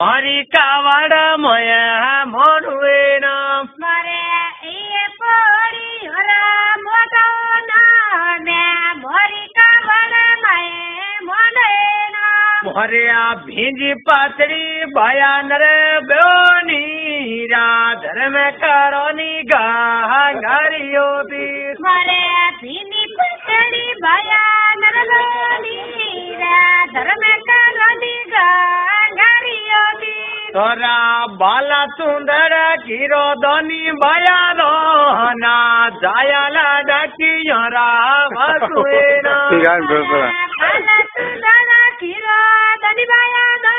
મારી કાવાડા મોયા મોડવે ના મારે એ પોરી હરા મોટો ના મે મોરી કાવાડા માએ મોડે ના મોરે આ ભીંજી પાતળી ભયાન રે બેની રા ધર્મ કરોની ગા ગારીઓ દી મારે ભીની પતડી ભયાન રે બેની રા ધર્મ કરોની ગા તોરા બાલા સુંદર કીરો દોની ભયાનો ના જાયાલા ડાકી યરા વાસુએના બાલા સુંદર કીરો દોની ભયાનો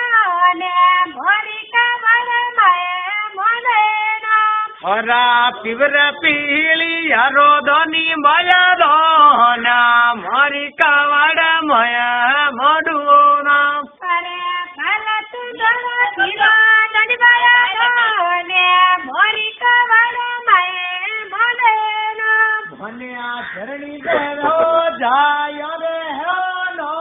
ને મોરી કાવાડા માએ મોડેના હરા પીવર પીળી યારો દોની ભયાનો ના મારી કાવાડા માયા મોડુના બાલા સુંદર કીરો મને આ ધરણી દેવો જાય રે હેનો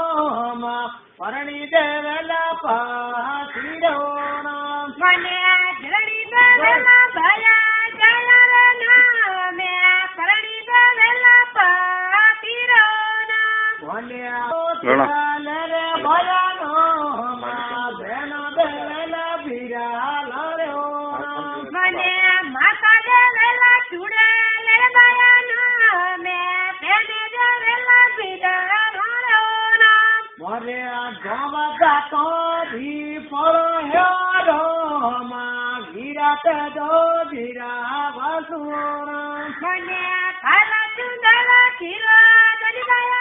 માં પરણી દેવેલા પાસીરો નામ મને આ ધરણી દેવેલા ભયા જાય રે નામે પરણી દેવેલા પાસીરો નામ મને આ રે ભયાનો માં બેનો દેવેલા ભીરા લાર્યો મને માતા દેવેલા ચૂડા લે ભયા મોરે આ ગાવા જાતો ધી ફળો હેરો માં ગીરા તે દો ગીરા વાસુરા મને કાલા સુંદર ખીરા દલી